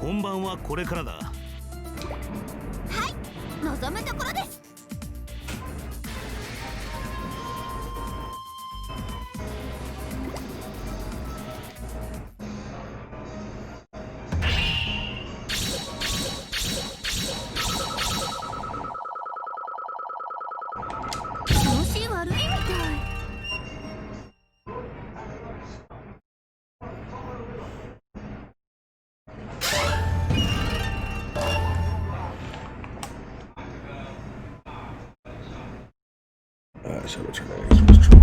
本番はこれからだ。はい、望むところです。diciamo ce l'hai, faccio.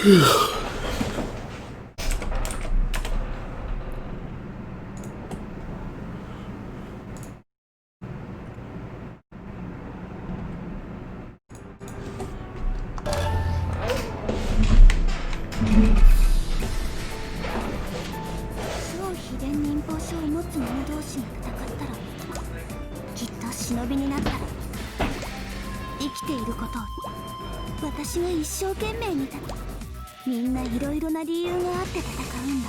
超秘伝忍法書を持つ者同士が戦ったら、きっと忍びになったら生きていることを私が一生懸命にみんないろいろな理由があって戦うんだ。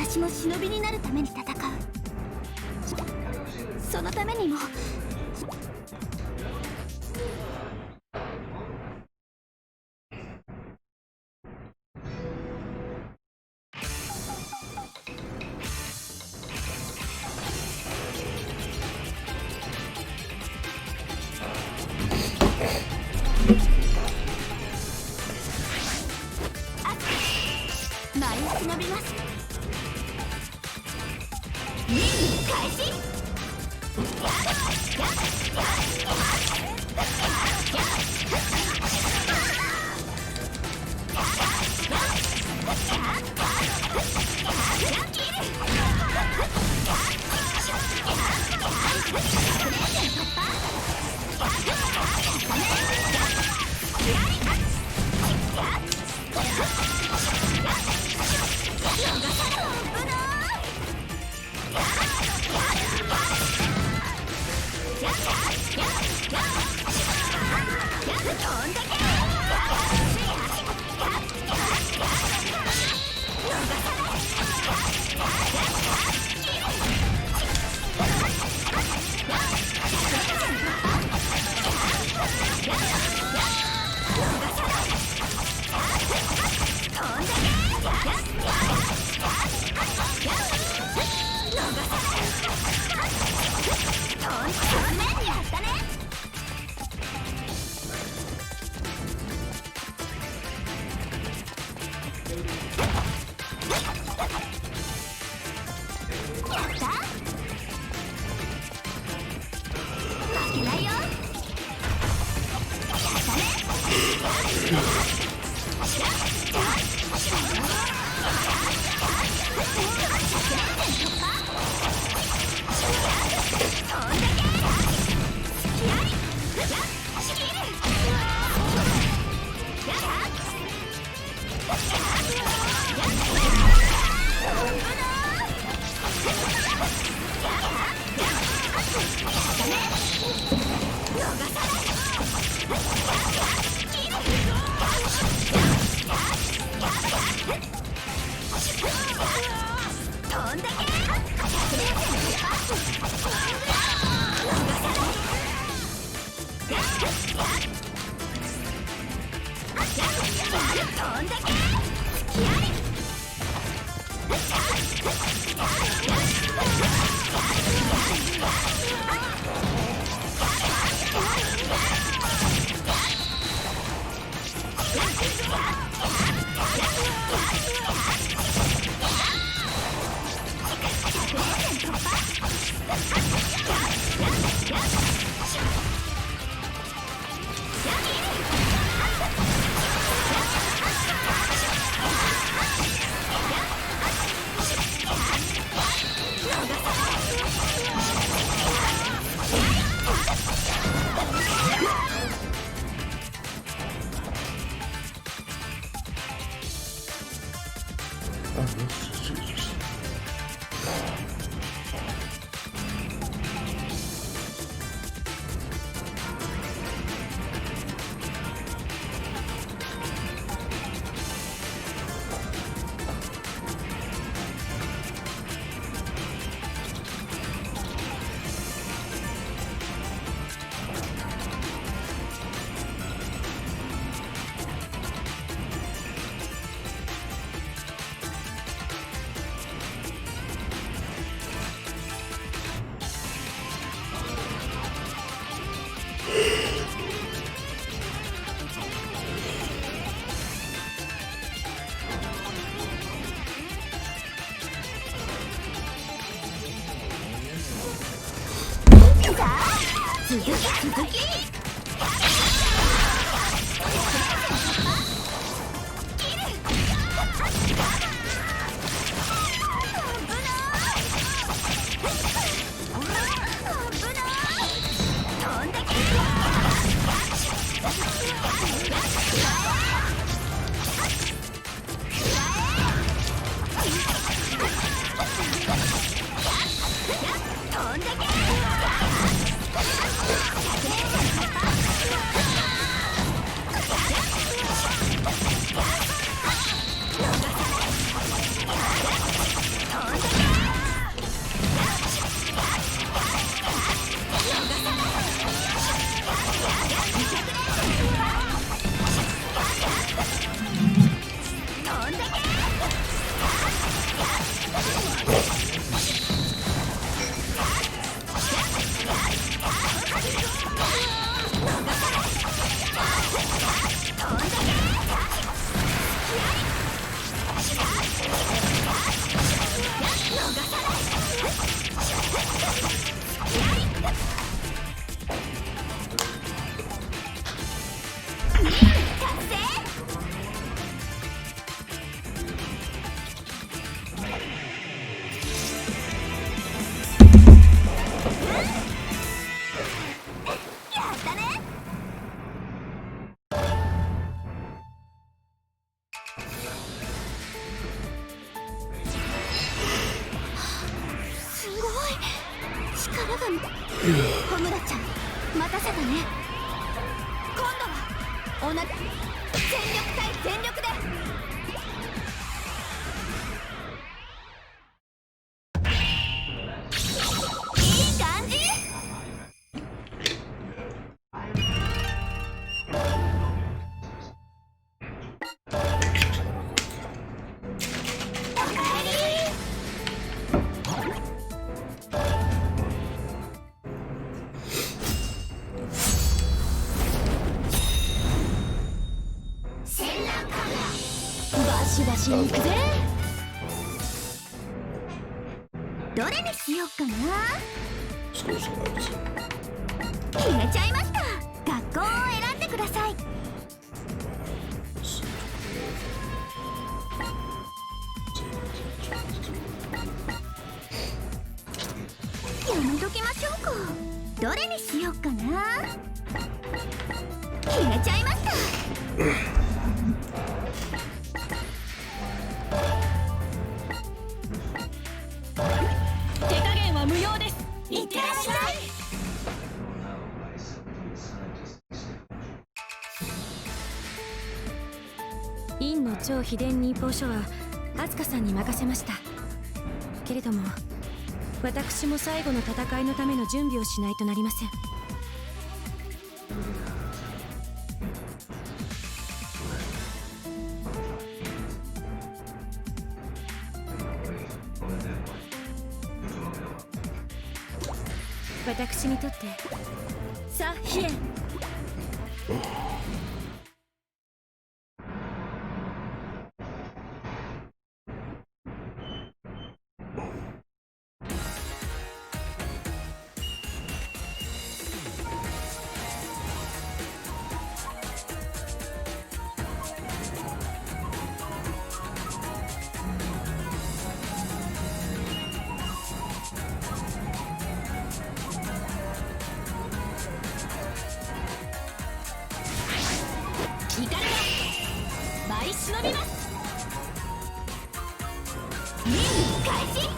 私も忍びになるために戦う。そのためにも忍びます。任務開始。続き小村ちゃん待たせたね。今度は同じ全力対全力で。いい感じ。バシバシに行くぜ。どれにしよっかな。決めちゃいました。学校を選んでください。やめときましょうか。どれにしよっかな。決めちゃいました。無用です。いってらっしゃい。院の超秘伝忍法書はあずかさんに任せました。けれども私も最後の戦いのための準備をしないとなりません。私にとってさあ飛燕。怒りは舞い忍びます。任務開始。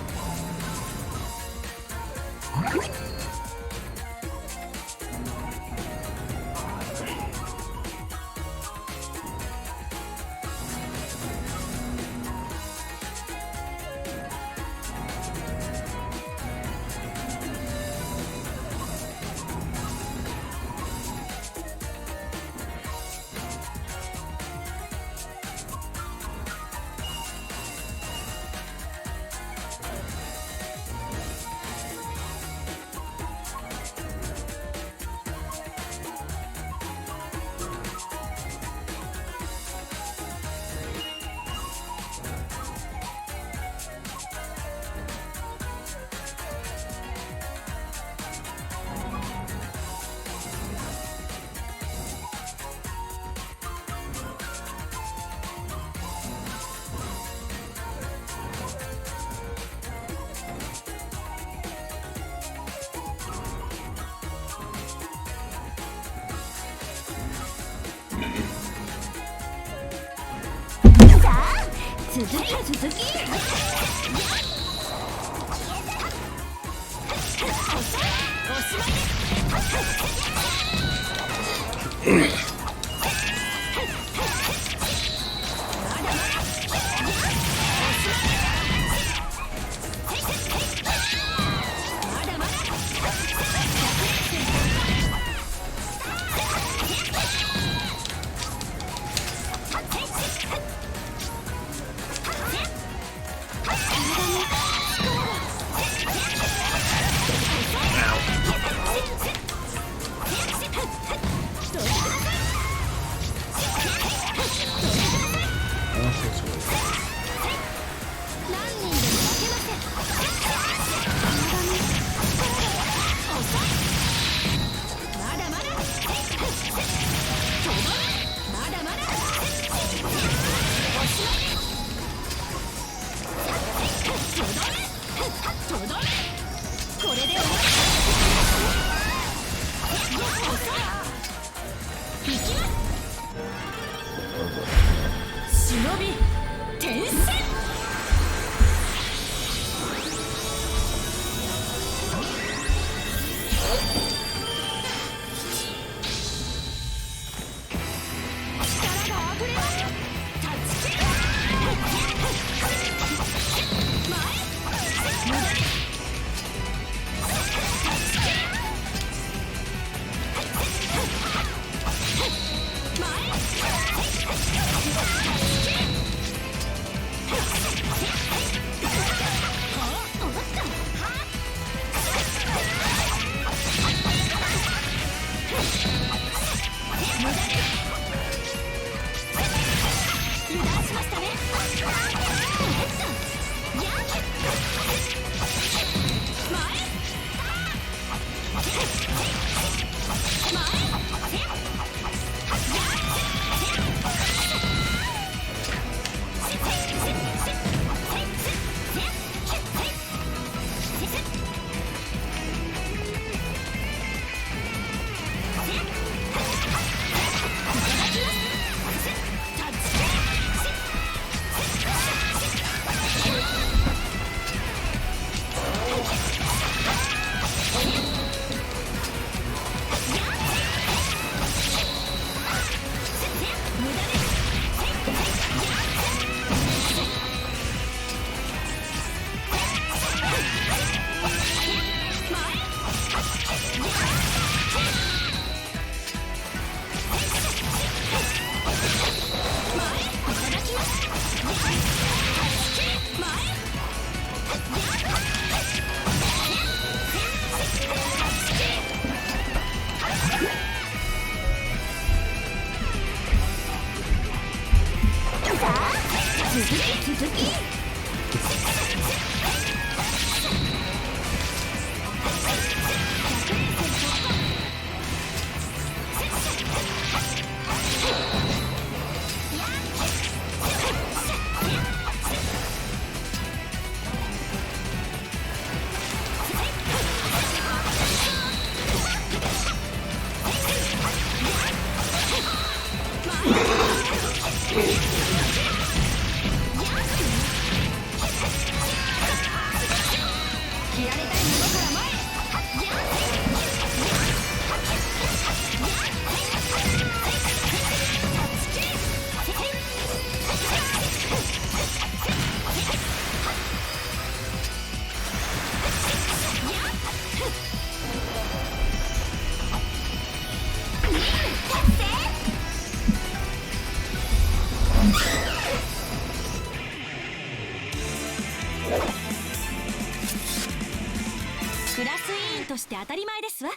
クラス委員として当たり前ですわ。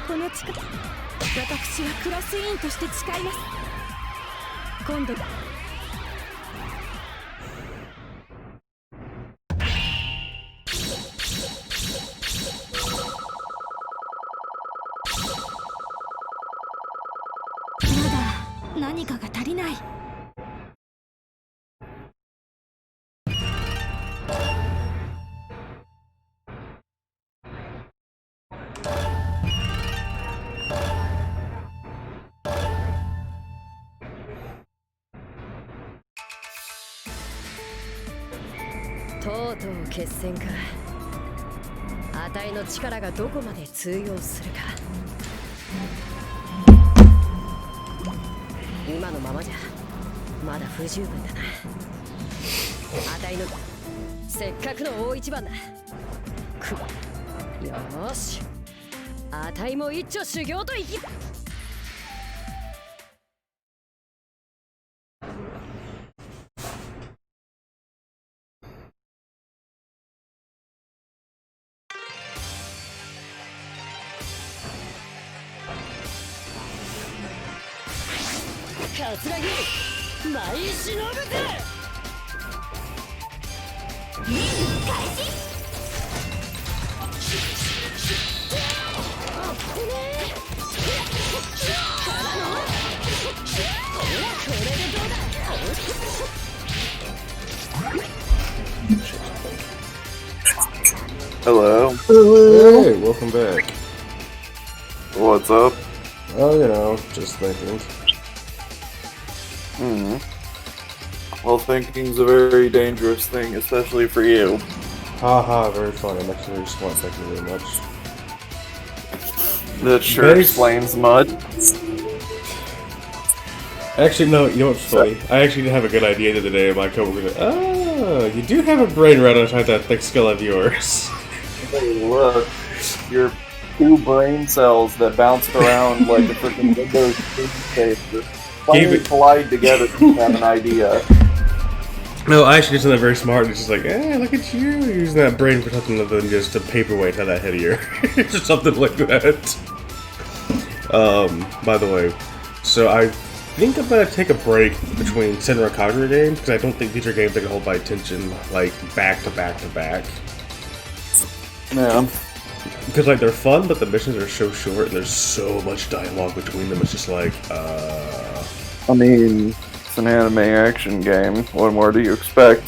この力、私はクラス委員として誓います。今度まだ何かが足りない。とうとう決戦か。あたいの力がどこまで通用するか。今のままじゃまだ不十分だな。あたいのせっかくの大一番だ。よーし、あたいも一丁修行といき。桂木舞い忍ぶぜ。開始。これでどうだ。Hello. Hey, welcome back. What's up? Oh, you know, just thinking. Well, thinking's a very dangerous thing, especially for you. Haha, very funny. I'm actually just not thinking very much. That sure explains much. Actually, no, you know what's funny? I actually did have a good idea the other day. My coworker was like, oh, you do have a brain right inside that thick skull of yours. Hey, look. Your 2 brain cells that bounced around like a freaking Windows screensaver finally collide together to have an idea. No, I actually did something very smart. It's just like, look at you using that brain for something other than just a paperweight on that head of yours. Or something like that. By the way, so I think I'm gonna take a break between Senran and Kagura games, because I don't think these are games that can hold my attention, like, back to back to back. Yeah. Because, like, they're fun, but the missions are so short, and there's so much dialogue between them, it's just like, I mean, it's an anime action game. What more do you expect?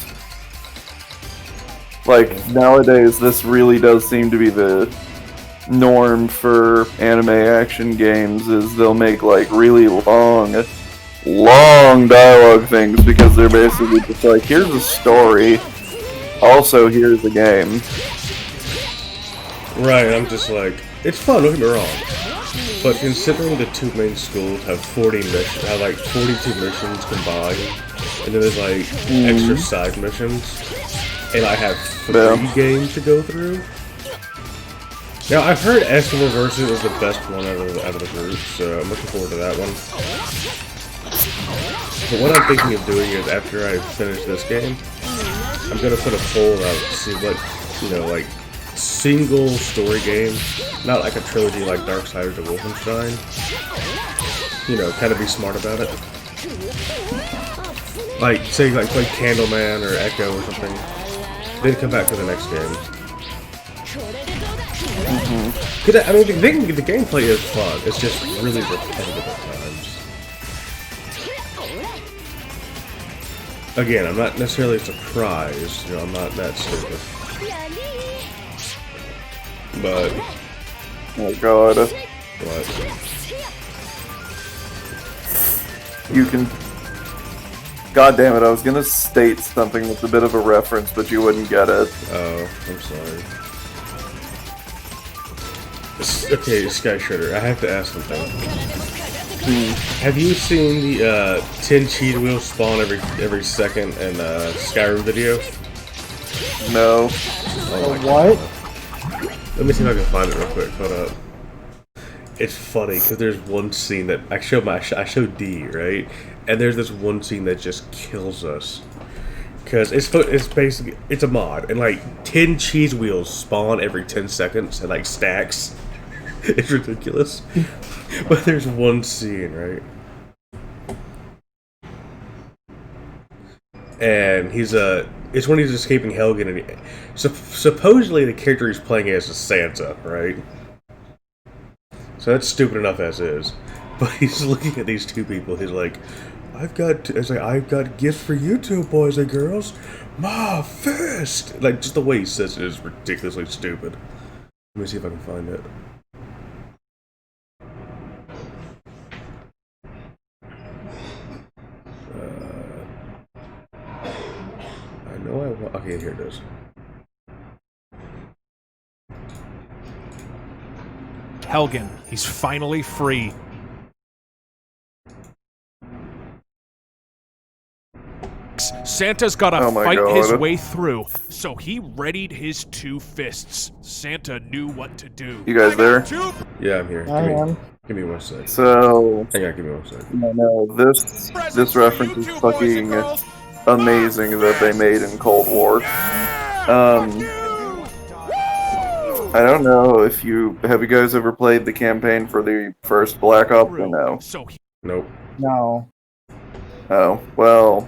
Like, nowadays, this really does seem to be the norm for anime action games, is they'll make, like, really long dialogue things, because they're basically just like, here's a story, also here's a game. Right, I'm just like, it's fun, don't get me wrong. But considering the 2 main schools have 40 missions, have like 42 missions combined, and then there's like extra side missions, and I have 3 games to go through. Now, I've heard Estival Versus is the best one out of the group, so I'm looking forward to that one. But what I'm thinking of doing is, after I finish this game, I'm gonna put a poll out to see what, you know, like, single story game, not like a trilogy like Darksiders or Wolfenstein. You know, kind of be smart about it. Like, say, like, play Candleman or Echo or something, then come back to the next game. Cause I mean, the gameplay is fun. It's just really repetitive at times. Again, I'm not necessarily surprised. You know, I'm not that stupid. But Oh god. what? You can... God damn it, I was gonna state something that's a bit of a reference, but you wouldn't get it. Oh, I'm sorry. Okay, Sky Shredder, I have to ask something. Have you seen the 10 cheese wheels spawn every second in Skyrim video? No. Oh my What? God. Let me see if I can find it real quick. Hold up. It's funny because there's one scene that I showed D, right, and there's this one scene that just kills us because it's basically it's a mod, and like 10 cheese wheels spawn every 10 seconds and like stacks. It's ridiculous. But there's one scene, right, and it's when he's escaping Helgen, and supposedly the character he's playing as is Santa, right? So that's stupid enough as is. But he's looking at these 2 people. He's like, I've got gifts for you 2 boys and girls. My fist. Like, just the way he says it is ridiculously stupid. Let me see if I can find it. I know I Okay, here it is. Helgen, he's finally free. Santa's gotta Oh my fight God. his way through, so he readied his two fists. Santa knew what to do. You guys there? Yeah, I'm here. Give me 1 sec. So, Hang on, give me 1 sec. no, this reference is fucking amazing that they made in Cold War. I don't know if have you guys ever played the campaign for the first Black Ops or no? Nope. No. Oh, well,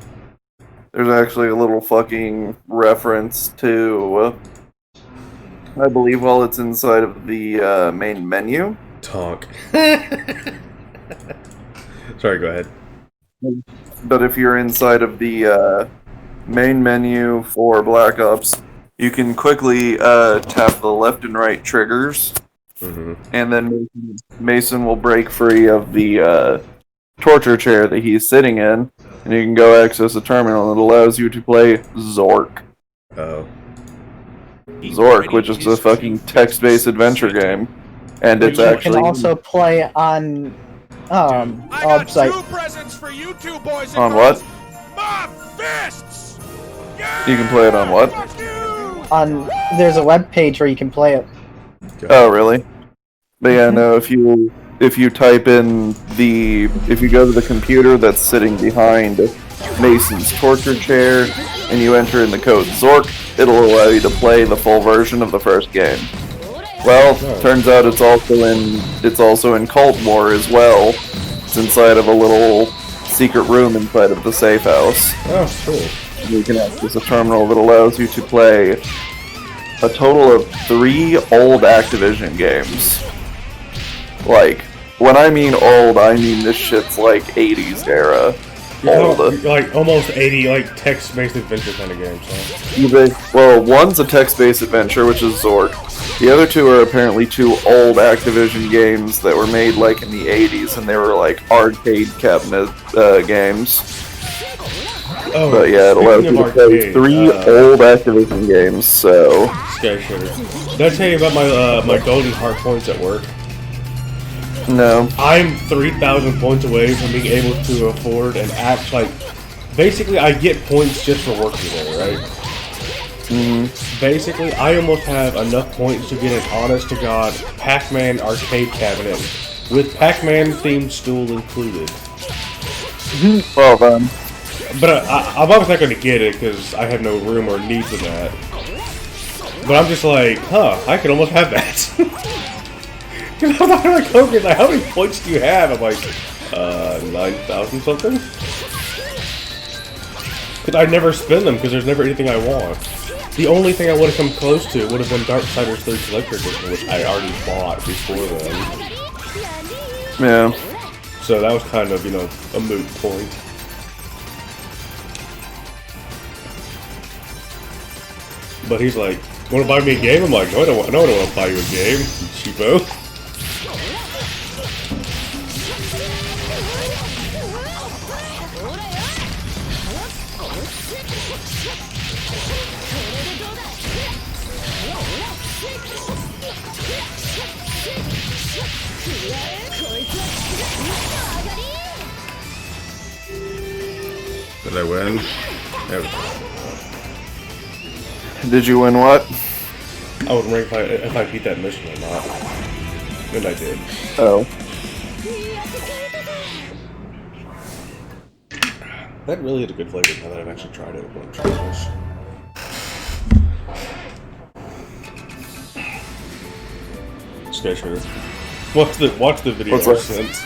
there's actually a little fucking reference to, I believe, while it's inside of the main menu. Tonk. Sorry, go ahead. But if you're inside of the main menu for Black Ops, you can quickly tap the left and right triggers, and then Mason will break free of the torture chair that he's sitting in, and you can go access a terminal that allows you to play Zork. Oh. Zork, which is a fucking text-based adventure game, and it's actually... You can also play on, website. Presents for you two boys On what? My fists! You can play it on what? There's a web page where you can play it. Oh, really? But yeah, no, if you type in if you go to the computer that's sitting behind Mason's torture chair, and you enter in the code Zork, it'll allow you to play the full version of the first game. Well, turns out it's also in Cold War as well. It's inside of a little secret room inside of the safe house. Oh, cool. You can access a terminal that allows you to play a total of 3 old Activision games. Like, when I mean old, I mean this shit's like 80s era. Old. Like almost 80 like text-based adventure kind of games, huh? Well, one's a text-based adventure, which is Zork. The other 2 are apparently 2 old Activision games that were made like in the 80s, and they were like arcade cabinet games. Oh, but yeah, it allows you to play 3 old Activision games, so... Sky Shooter. Did I tell you about my Golden Heart points at work? No. I'm 3,000 points away from being able to afford an app, like... Basically, I get points just for working there, right? Basically, I almost have enough points to get an honest-to-God Pac-Man arcade cabinet with Pac-Man themed stool included. Well done. But I'm obviously not going to get it because I have no room or need for that. But I'm just like, I could almost have that. Because I'm not like, okay, like, how many points do you have? I'm like, 9,000 something? Because I never spend them because there's never anything I want. The only thing I would have come close to would have been Darksiders 3 Collector Edition, which I already bought before then. Yeah. So that was kind of, a moot point. But he's like, "Want to buy me a game?" I'm like, "No, I don't want to buy you a game, cheapo." Did I win? Did you win what? I would rank if I beat that mission or not. And I did. Oh. That really had a good flavor now that I've actually tried it. I'm trying this. Sky Shooter. Watch the video I sent.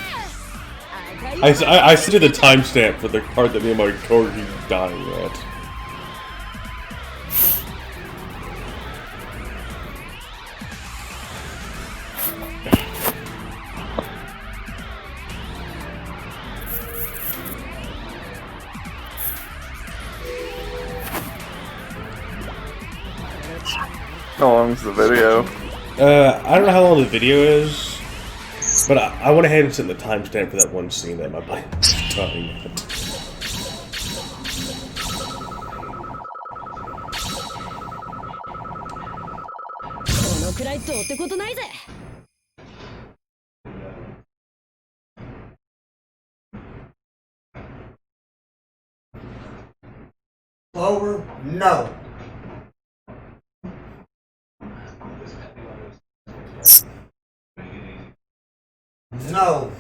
I sent you the timestamp for the part that me and my corgi dying at. How long is the video? I don't know how long the video is, but I went ahead and sent the timestamp for that one scene that my buddy was dying at. どうってことないぜ。Lower? No. No.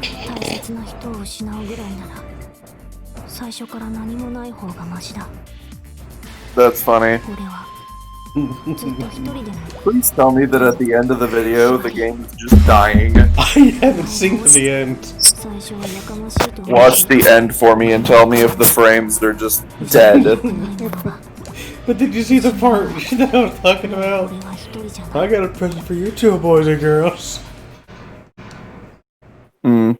大切な人を失うぐらいなら最初から何もない方がマシだ。 That's funny. 俺はずっと一人でも Please tell me that at the end of the video, the game is just dying. I haven't seen the end. 最初はやかましいと思う Watch the end for me and tell me if the frames are just dead. But did you see the part that I was talking about? 俺は一人じゃない。 I got a present for you two boys and girls. Hmm.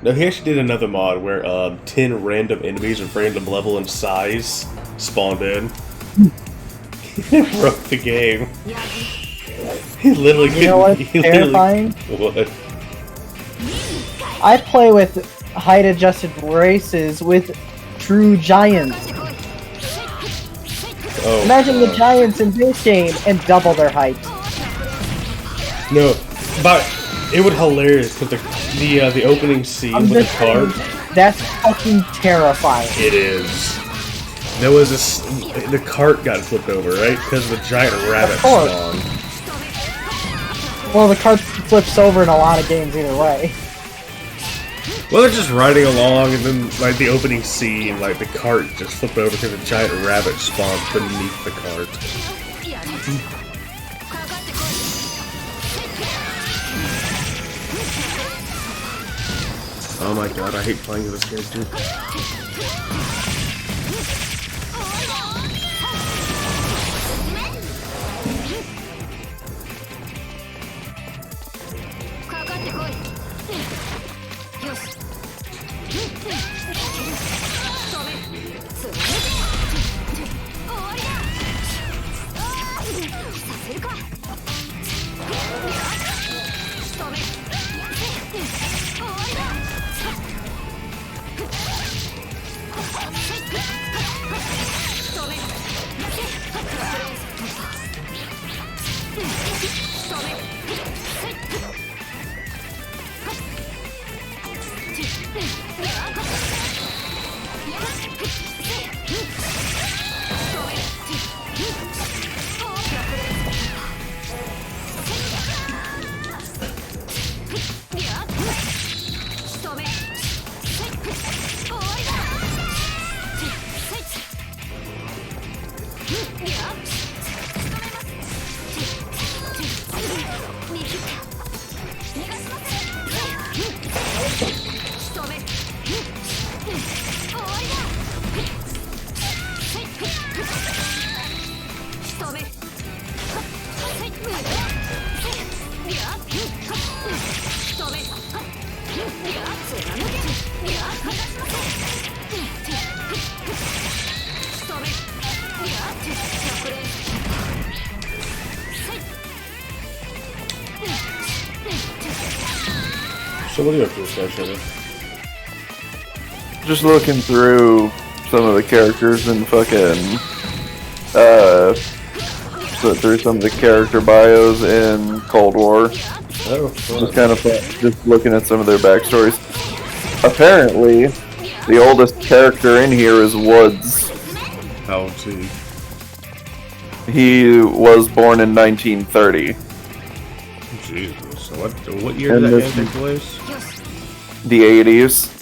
No, he actually did another mod where 10 random enemies of random level and size spawned in. He broke the game. He literally You know what's terrifying? What? I play with height-adjusted races with true giants. Oh, Imagine the giants in this game and double their height. No, but it would hilarious because the opening scene I'm with the just cart. saying, that's fucking terrifying. It is. There was this. The cart got flipped over, right? Because the giant rabbit course. spawned. Well, the cart flips over in a lot of games either way. Well, they're just riding along, and then like the opening scene, like the cart just flipped over because a giant rabbit spawned beneath the cart. Oh my god, I hate playing with this character. So what are you up to this guy, Sugar? Just looking through some of the characters and fucking put through some of the character bios in Cold War. Oh, Just kind of fun, just looking at some of their backstories. Apparently, the oldest character in here is Woods. how old is he? He was born in 1930, Jesus. So what year And did that this- game take place? the 80s.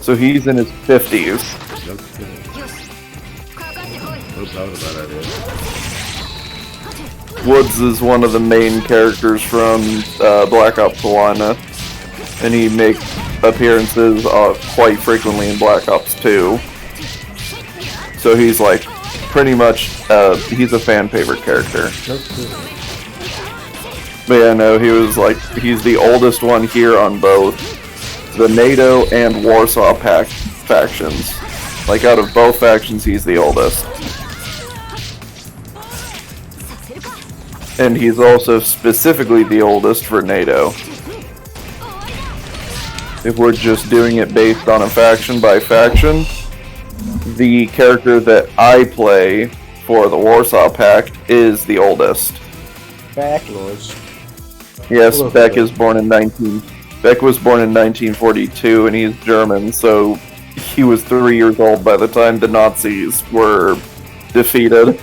So he's in his 50s. No kidding. Oops, that was a bad idea. Woods is one of the main characters from Black Ops 1, and he makes appearances quite frequently in Black Ops 2. So he's like pretty much he's a fan favorite character. No kidding. But yeah, no, he's the oldest one here on both the NATO and Warsaw Pact factions. Like, out of both factions, he's the oldest. And he's also specifically the oldest for NATO. If we're just doing it based on a faction by faction, the character that I play for the Warsaw Pact is the oldest. Back. Yes, Beck was born in 1942, and he's German, so he was 3 years old by the time the Nazis were defeated.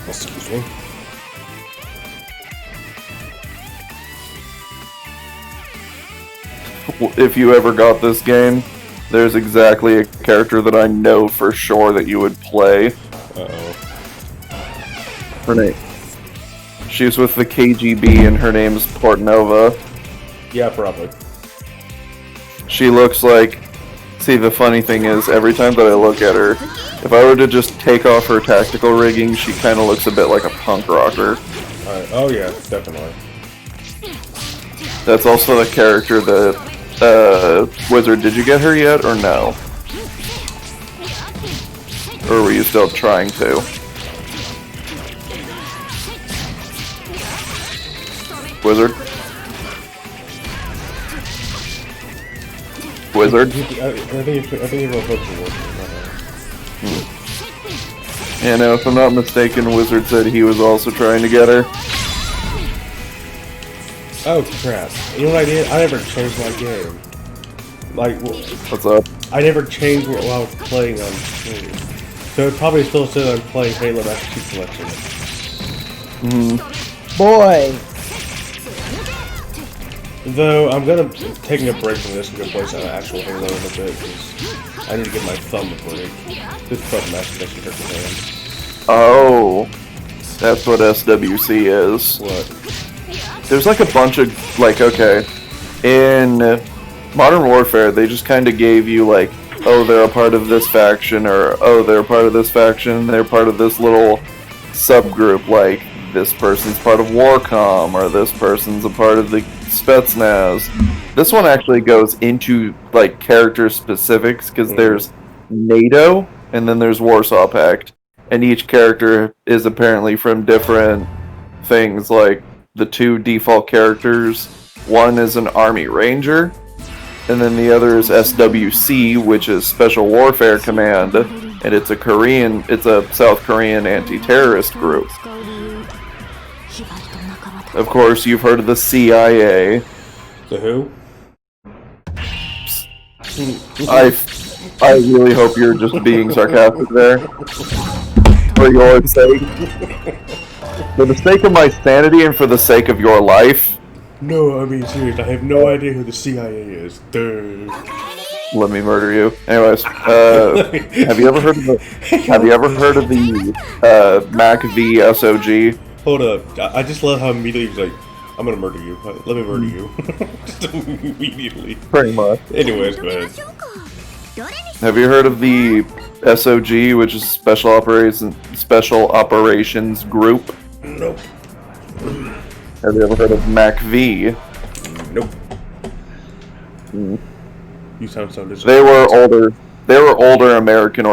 Excuse me. If you ever got this game, there's exactly a character that I know for sure that you would play. Uh-oh. Her name. She's with the KGB and her name's Portnova. Yeah, probably. She looks like... See, the funny thing is, every time that I look at her, if I were to just take off her tactical rigging, she kind of looks a bit like a punk rocker. Alright, oh yeah, definitely. That's also the character that... Wizard, did you get her yet, or no? Or were you still trying to? Wizard? Wizard? I think everyone hopes it works. Yeah, no, if I'm not mistaken, Wizard said he was also trying to get her. Oh crap. You know what I did? I never changed my game. Like, What's up? I never changed what I was playing on screen. So it probably still says I'm playing Halo Master Chief Collection. Boy! Though, I'm gonna taking a break from this and go play some actual Halo in a bit, because I need to get my thumb a break. This button master makes me hurt my hand. Oh, that's what SWC is. What? There's like a bunch of, like, okay, in Modern Warfare, they just kind of gave you, like, oh, they're a part of this faction, or oh, they're a part of this faction, they're part of this little subgroup, like, this person's part of Warcom, or this person's a part of the Spetsnaz. This one actually goes into, like, character specifics, because there's NATO, and then there's Warsaw Pact, and each character is apparently from different things, like, the two default characters, one is an Army Ranger, and then the other is SWC, which is Special Warfare Command, and it's a South Korean anti-terrorist group. Of course, you've heard of the CIA. The who? I really hope you're just being sarcastic there. For your sake. For the sake of my sanity and for the sake of your life. No, I mean serious. I have no idea who the CIA is. Duh. Let me murder you. Anyways, have you ever heard of the Mac V SOG? Hold up. I just love how immediately he's like, I'm gonna murder you. Let me murder you. Just immediately. Pretty much. Anyways, go ahead. Have you heard of the SOG, which is Special Operations Group? Nope. Have you ever heard of Mac V? Nope. You sound so disappointed. They were older American